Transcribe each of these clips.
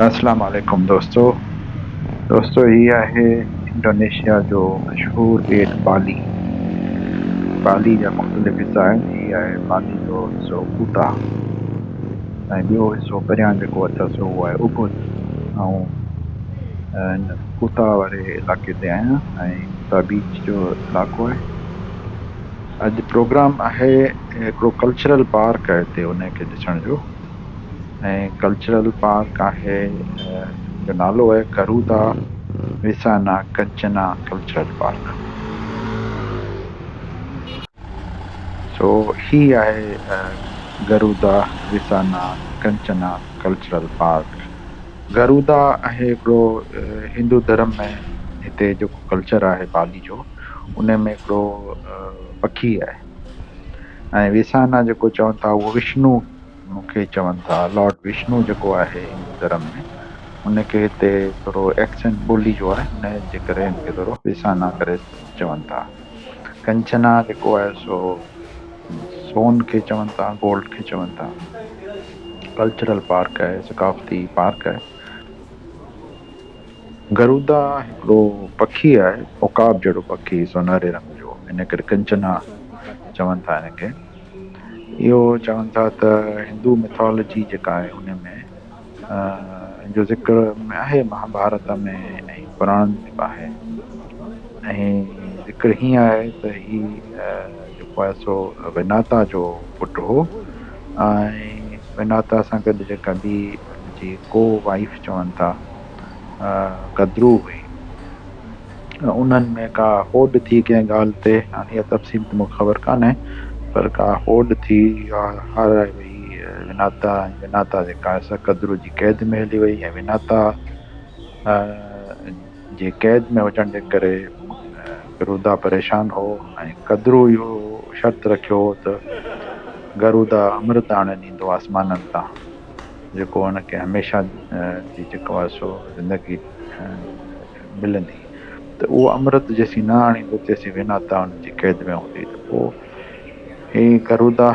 अस्सलाम वालेकुम दोस्तों ये आहे इंडोनेशिया जो मशहूर ॿेट बाली। बाली जा मुख़्तलिफ़ हिस्सा आहिनि। ही आहे बाली जो हिसो कुता ऐं ॿियो हिसो परियां जेको अथसि उहो आहे उबुल। हिन कुता वारे इलाइक़े ते आहियां ऐं कुता बीच जो इलाइक़ो आहे। अॼु प्रोग्राम आहे हिकिड़ो कल्चरल पार्क आहे हिते उनखे ॾिसण जो। ऐं कल्चरल पार्क आहे जो नालो आहे गरुदा विसाना कंचना कल्चरल पार्क। सो ही आहे गरुदा विसाना कंचना कल्चरल पार्क। गरुदा आहे हिकिड़ो हिंदू धर्म में हिते जेको कल्चर आहे बाली जो उन में हिकिड़ो पखी आहे। ऐं विसाना जेको चवनि था उहो विष्णु खे चवनि था। लॉर्ड विष्णु जेको आहे हिंदू धर्म में उनखे हिते थोरो एक्सेंट ॿोली जो आहे उन जे करे हिनखे थोरो विसाना करे चवनि था। कंचना जेको आहे सो सोन खे चवनि था, गोल्ड खे चवनि था। कल्चरल पार्क आहे, सकाफ़ती पार्क आहे। गरुदा हिकिड़ो पखी आहे, उकाब जहिड़ो पखी सुनहरे रंग जो, इन करे कंचना चवनि था हिनखे। इहो चवनि था त हिंदू मिथोलॉजी जेका आहे उन में जो ज़िक्र आहे महाभारत में ऐं पुराण में बि आहे। ऐं ज़िक्र हीअं आहे त ही जेको आहे सो विनाता जो पुटु हो ऐं विनाता सां गॾु जेका ॿी हुनजी को वाइफ चवनि था कद्रू हुई। उन्हनि में का होॾ थी कंहिं ॻाल्हि ते, हाणे इहा तफ़सील त मूंखे ख़बर कान्हे, पर का होॾ थी हाराए वई विनाता। विनाता जेका आहे कद्रू जी क़ैद में हली वई ऐं विनाता जे क़ैद में हुजण जे करे गरुदा परेशान हो ऐं कद्रू इहो शर्त रखियो हो त गरुदा अमृत आणे ॾींदो आसमाननि तां, जेको हुनखे हमेशह जी जेको आहे सो ज़िंदगी मिलंदी। त उहो अमृत जेसीं न आणींदो तेसीं विनाता हुनजी क़ैद में हूंदी। त पोइ ही गरुदा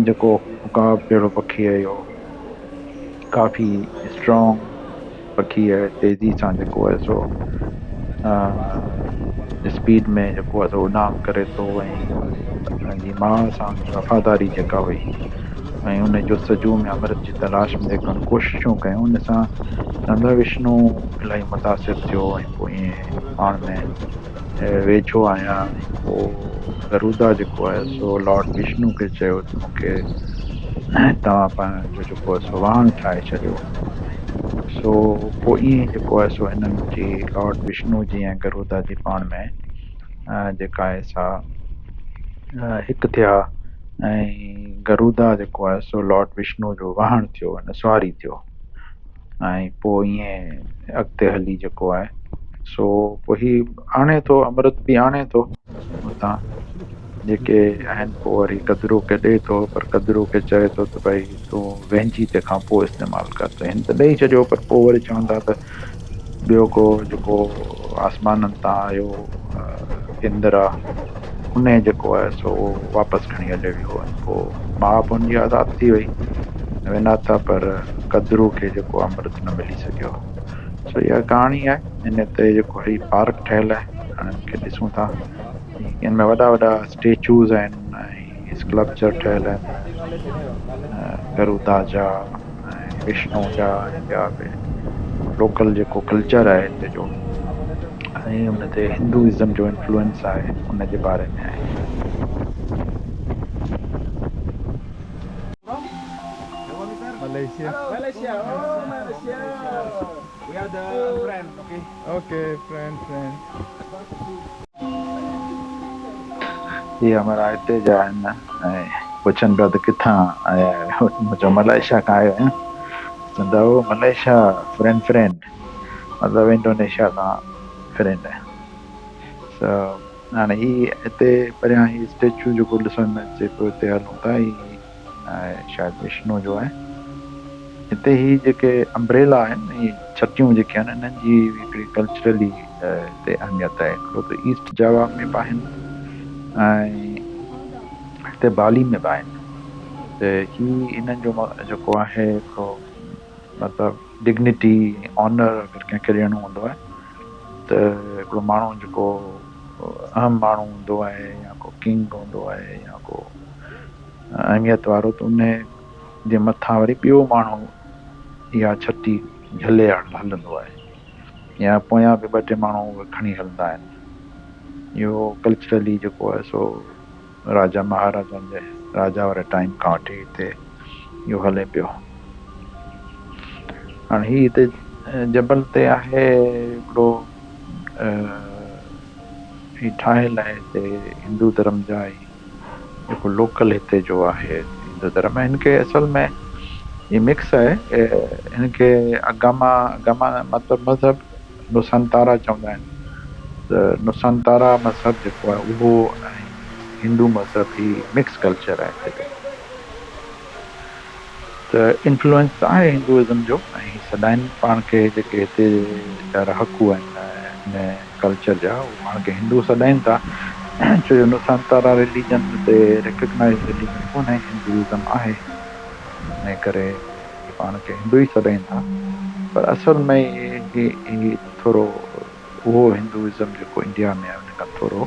जेको उकाब जहिड़ो पखी आहे इहो काफ़ी स्ट्रॉन्ग पखी आहे, तेज़ी सां जेको आहे सो स्पीड में जेको आहे सो उॾाम करे थो ऐं पंहिंजी माउ सां वफ़ादारी जेका हुई ऐं उन जो सजू में अमृत जी तलाश में जेका कोशिशूं कयूं उन सां चवंदा विष्णु इलाही मुतासिर थियो ऐं पोइ ईअं पाण में वेझो आया ऐं पोइ गरुदा जेको आहे सो लॉर्ड विष्णु खे चयो त मूंखे तव्हां पंहिंजो जेको आहे सो वाहन ठाहे छॾियो। सो पोइ ईअं जेको आहे सो हिननि जी लॉर्ड विष्णु जी ऐं गरुदा जी पाण में जेका आहे सा हिकु थिया ऐं गरुदा जेको आहे सो लॉर्ड विष्णु जो वाहन थियो, हिन सवारी थियो ऐं पोइ ईअं अॻिते हली जेको आहे सो पोइ ही आणे थो अमृत बि आणे थो हुतां जेके आहिनि। पोइ वरी कद्रू खे ॾिए थो, पर कद्रू खे चए थो त भई तूं वेंझी तंहिंखां पोइ इस्तेमालु कर। त हिन त ॾेई छॾियो, पर पोइ वरी चवंदा त ॿियो को जेको आसमाननि तां आयो इंद्र आहे उन जेको आहे सो वापसि खणी हलियो वियो। पोइ माउ बि हुनजी आज़ादु थी वई विनाता, पर कद्रू खे जेको अमृत न मिली सघियो। सो इहा कहाणी आहे। हिन ते जेको ही पार्क ठहियलु आहे, हाणे हिनखे ॾिसूं था। हिन में वॾा वॾा स्टेचूज़ आहिनि ऐं स्कल्पचर ठहियल आहिनि गरुदा जा ऐं विष्णु जा ऐं ॿिया बि लोकल जेको कल्चर आहे हिते जो ऐं हुन ते हिंदुइज़म जो इन्फ्लुएंस आहे उन जे बारे में आहे। Malaysia. Malaysia, oh Malaysia. We are the friend, okay? Okay, friend. ये हमारा हिते जा आहिनि ऐं पुछनि पिया त किथां आया आहियो, मुंहिंजो मलेशिया खां आयो आहियां। चवंदा हो मलेशिया फ्रेंड मतिलबु इंडोनेशिया खां फ्रेंड आहे। हाणे ही हिते परियां ही स्टेचू जेको ॾिसण में अचे पियो हिते हलूं था, ही शायदि विष्णु जो आहे। हिते ही जेके अम्ब्रेला आहिनि, ही छटियूं जेके आहिनि इन्हनि जी हिकिड़ी कल्चरली हिते अहमियत आहे। हिकिड़ो त ईस्ट जावा में बि आहिनि ऐं हिते बाली में बि आहिनि। त ही इन्हनि जो जेको आहे हिकिड़ो मतिलबु डिग्निटी ऑनर अगरि कंहिंखे ॾियणो हूंदो आहे त हिकिड़ो माण्हू जेको अहम माण्हू हूंदो आहे या को किंग हूंदो आहे या को अहमियत वारो, त उन जे मथां वरी ॿियो माण्हू इहा छटी झले हलंदो आहे या पोयां बि ॿ टे माण्हू खणी हलंदा आहिनि। इहो कल्चरली जेको आहे सो राजा महाराजनि जे राजा वारे टाइम खां वठी हिते इहो हले पियो। हाणे ही हिते जबल ते आहे हिकिड़ो ही ठाहियल आहे हिते हिंदू धर्म जा ई जेको लोकल हिते जो आहे हिंदू धर्म, हिनखे असल में ये मिक्स है। इनके अगामा अगामा मतिलब नुसंतारा चवंदा आहिनि। त नुसंतारा मज़हब जेको आहे उहो ऐं हिंदू मज़हब ही मिक्स कल्चर आहे हिते जो। त इन्फ्लुएंस आहे हिंदुइज़म जो ऐं सदाईं पाण खे जेके हिते जा रहाकू आहिनि हिन कल्चर जा, उहे पाण खे हिंदू सदाईं था। छो जो नुसंतारा रिलीजन हिते रिकग्नाइज़ रिलीजन कोन्हे, हिंदुइज़म आहे, इन करे पाण खे हिंदू ई सॾाइनि था। पर असल में ही थोरो उहो हिंदुइज़म जेको इंडिया में आहे उन खां थोरो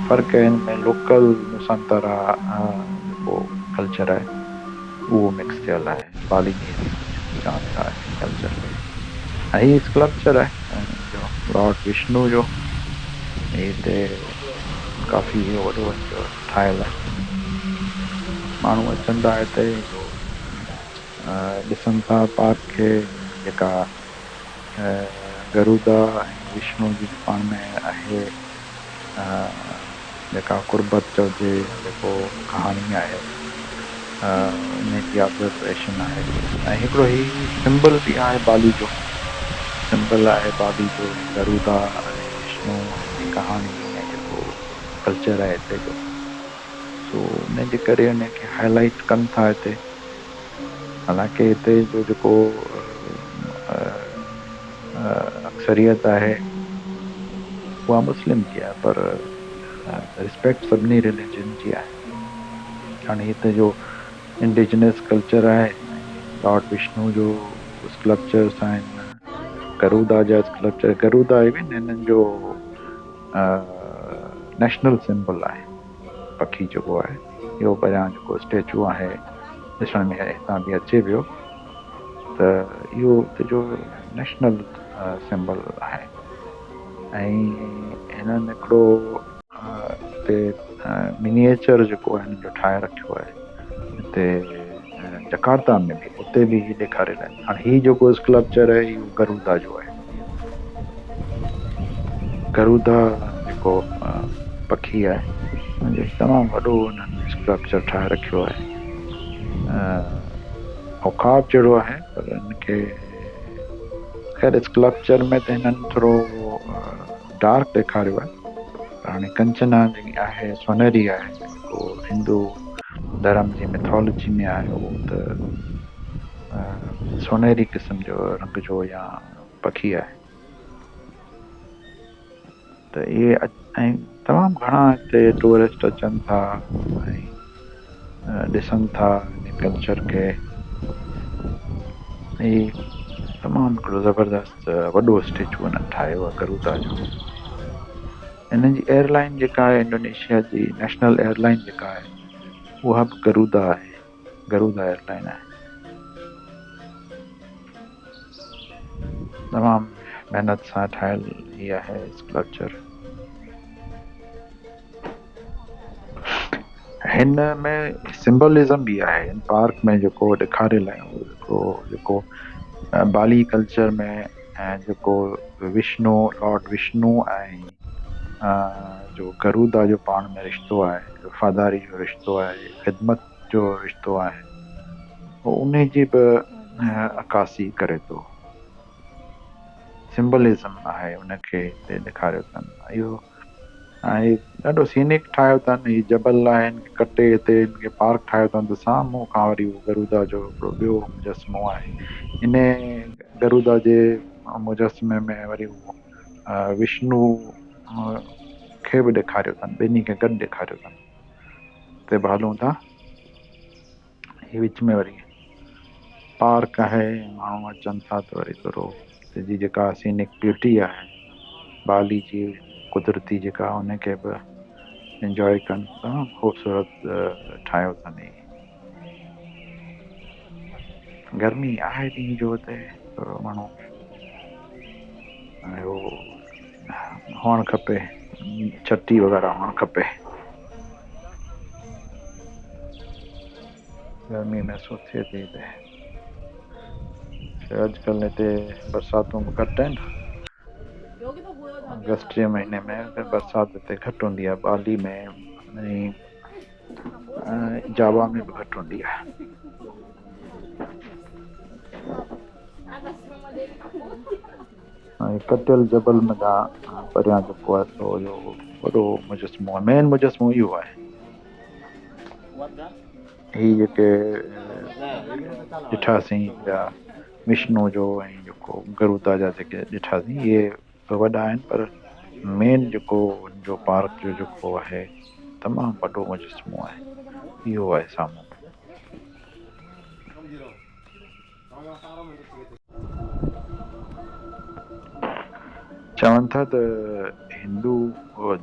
फ़र्क़ु आहे। हिन में लोकल नुसंतारा जेको कल्चर आहे उहो मिक्स थियल आहे बालीनीज़ चवनि था कल्चर खे। ऐं हीउ स्कल्पचर आहे जो लॉर्ड विष्णु जो हिते काफ़ी वॾो जो ठाहियल आहे। माण्हू अचनि था हिते ॾिसनि था पार्क खे, जेका गरुदा ऐं विष्णु जी पाण में आहे जेका कुर्बत चइजे, जेको कहाणी आहे इन जी ऑब्जर्वेशन आहे। ऐं हिकिड़ो ही सिंबल बि आहे बाली जो, सिंबल आहे बाली जो गरुदा ऐं विष्णु जी कहाणी ऐं जेको कल्चर आहे हिते जो, सो उन जे करे उनखे हाईलाइट कनि था हिते। हालांकि हिते जो जेको अक्सरियत आहे उहा मुस्लिम जी आहे, पर रिस्पेक्ट सभिनी रिलीजन जी आहे। हाणे हिते जो इंडिजिनस कल्चर आहे, लॉर्ड विष्णु जो स्कल्पचर्स आहिनि, गरुदा जा स्कल्पचर, गरुदा इवन हिननि जो नेशनल सिंबल आहे, पखी जेको आहे। इहो परियां जेको स्टेचू आहे ॾिसण में हितां बि अचे पियो, त इहो हिते जो नेशनल सिंबल आहे। ऐं हिननि हिकिड़ो हिते मिनिएचर जेको आहे हिननि जो ठाहे रखियो आहे हिते जकार्ता में बि, उते बि ॾेखारियल आहिनि। हाणे हीउ जेको स्कल्पचर आहे इहो गरुदा जो आहे। गरुदा जेको पखी आहे तमामु वॾो हुननि स्कल्पचर ठाहे रखियो आहे। औकाब जहिड़ो आहे, पर हिनखे ख़ैर स्कल्पचर में त हिननि थोरो डार्क ॾेखारियो आहे। हाणे कंचना जेकी आहे सोनेरी आहे, जेको हिंदू धर्म जी मिथोलॉजी में आहे, उहो त सोनेरी क़िस्म जो रंग जो या पखी आहे। त इहे ऐं तमामु घणा हिते टूरिस्ट अचनि था ऐं ॾिसनि था इन कल्चर खे। ऐं तमामु हिकिड़ो ज़बरदस्त वॾो स्टेचू हुननि ठाहियो आहे गरुदा जो। हिननि जी एयरलाइन जेका आहे इंडोनेशिया जी नेशनल एयरलाइन जेका आहे उहा बि गरुदा आहे, गरुदा एयरलाइन आहे। तमामु महिनत सां ठहियल ही आहे स्कल्पचर। हिन में सिंबलिज़म बि आहे, हिन पार्क में जेको ॾेखारियल आहे जेको बाली कल्चर में ऐं जेको विष्णु लॉर्ड विष्णु ऐं जो गरुदा जो पाण में रिश्तो आहे, वफ़ादारी जो रिश्तो आहे, ख़िदमत जो रिश्तो आहे, उन जी बि अकासी करे थो। सिंबलिज़म आहे उनखे हिते ॾेखारियो अथनि। इहो ऐं ॾाढो सीनिक ठाहियो अथनि। हीअ जबल आहे, हिनखे कटे हिते हिनखे पार्क ठाहियो अथनि, त साम्हूं खां वरी गरुदा जो हिकिड़ो ॿियो मुजस्मो आहे। इन गरुदा जे मुजस्मे में वरी उहो विष्णु खे बि ॾेखारियो अथनि, ॿिन्ही खे गॾु ॾेखारियो अथनि। हिते बि हलूं था, ही विच में वरी पार्क है, माण्हू अचनि था त वरी थोरो जी जेका सीनिक ब्यूटी आहे बाली जी कुदरती जेका उनखे बि इंजॉय कनि। तमामु ख़ूबसूरत ठाहियो अथनि। गर्मी आहे ॾींहं जो हिते, थोरो माण्हू इहो हुअणु खपे, छटी वग़ैरह हुअणु खपे, गर्मी महसूसु थिए थी हिते। अॼुकल्ह हिते बरसातूं बि घटि आहिनि, अगस्त जे महीने में बरसाति हिते घटि हूंदी आहे, बाली में ऐं जावा में बि घटि हूंदी आहे। ऐं कटियल जबल में खां परियां जेको आहे सो इहो वॾो मुजस्मो आहे, मेन मुजस्मो इहो आहे। ही जेके ॾिठासीं या विष्णु जो ऐं जेको गरुदा जा जेके ॾिठासीं इहे वॾा आहिनि, पर मेन जेको जो पार्क जो जेको आहे तमामु वॾो मुजस्मो आहे, इहो आहे साम्हूं। चवनि था त हिंदू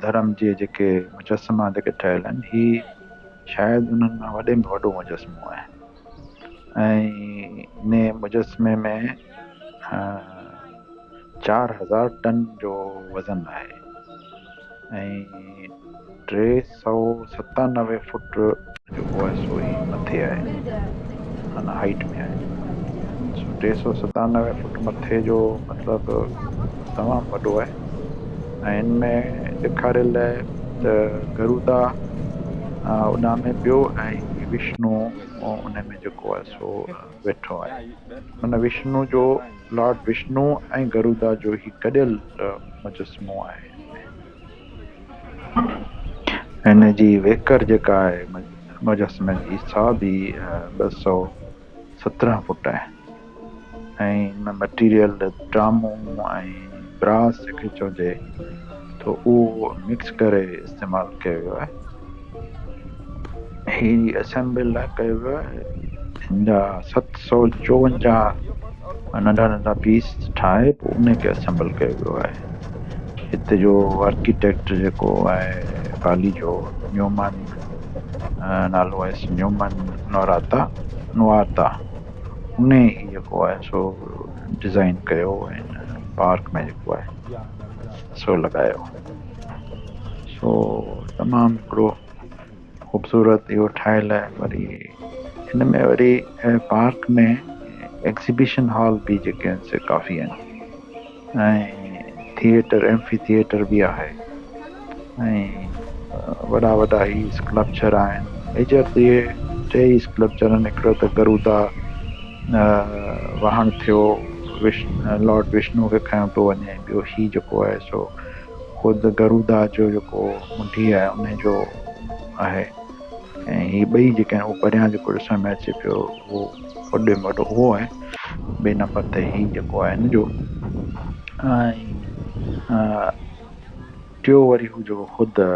धर्म जे जेके मुजस्मा जेके ठहियल आहिनि ही शायदि उन्हनि मां वॾे में वॾो मुजस्मो आहे ऐं इन मुजस्मे में 4000 टन जो वज़न आहे ऐं 397 फुट जेको आहे सो ही मथे आहे, माना हाइट में आहे। 397 फुट मथे जो मतिलबु तमामु वॾो आहे ऐं हिन में ॾेखारियल आहे त गरुदा उन में ॿियो ऐं विष्णु उन में जेको आहे सो वेठो आहे, माना विष्णु जो लॉर्ड विष्णु ऐं गरुदा जो ही गॾियल मुजस्मो आहे। हिन जी वेकर जेका आहे मुजस्मे जी सा बि 217 फुट आहे ऐं हिन मटीरियल ड्रामो ऐं ब्रास जेके चइजे तो उहो मिक्स करे इस्तेमालु कयो वियो आहे। ही असेंबल कयो वियो आहे, हिन जा 754 नंढा नंढा पीस ठाहे पोइ उनखे असेंबल कयो वियो आहे। हिते जो आर्किटेक्ट जेको आहे बाली जो न्यूमन नालो आहे, न्यूमन नोराता उन ई जेको आहे सो डिज़ाइन कयो ऐं पार्क में जेको आहे सो लॻायो। सो तमामु हिकिड़ो ख़ूबसूरत इहो ठहियल आहे। वरी हिन में वरी पार्क में एग्ज़िबिशन हॉल बि जेके आहिनि से काफ़ी आहिनि ऐं थिएटर एम्फी थिएटर बि आहे ऐं वॾा वॾा ही स्कल्पचर आहिनि। मेजर त इहे 2 स्कल्पचर आहिनि, हिकिड़ो त गरुदा वाहन थियो, लॉर्ड विष्णु खे खयों पियो वञे, ॿियो ही जेको आहे सो ख़ुदि गरुदा जो जेको मुंडी आहे उन जो आहे ऐं ही ॿई जेके आहिनि उहो परियां जेको ॾिसण में अचे पियो उहो वॾे में वॾो उहो आहे। ॿिए नंबर ते ही जेको आहे हिन जो ऐं टियों वरी हू जेको ख़ुदि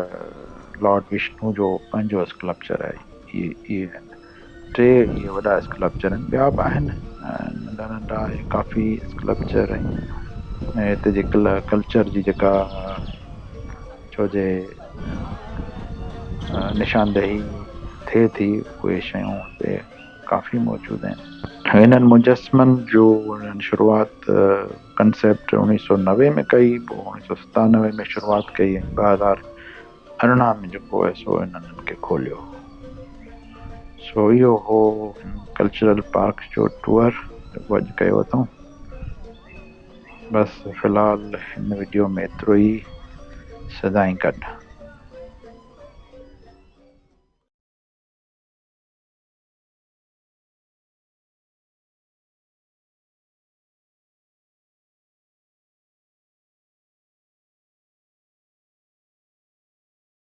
लॉर्ड विष्णु जो पंहिंजो स्कल्पचर आहे। इहे आहिनि 3 इहे वॾा स्कल्पचर आहिनि, ॿिया बि आहिनि नंढा नंढा काफ़ी स्कल्पचर ऐं हिते जे कल्चर जी जेका चइजे निशानदेही थिए थी उहे शयूं हिते काफ़ी मौजूदु आहिनि। हिननि मुजस्मनि जो शुरूआति कंसेप्ट 1990 में कई, पोइ 1997 में शुरूआति कई ऐं 2018 में जेको आहे सो हिननि खे खोलियो। सो इहो हो कल्चरल पार्क जो टूअर जेको अॼु कयो अथऊं। बसि फ़िलहालु हिन वीडियो में एतिरो ई। सदाईं गॾु।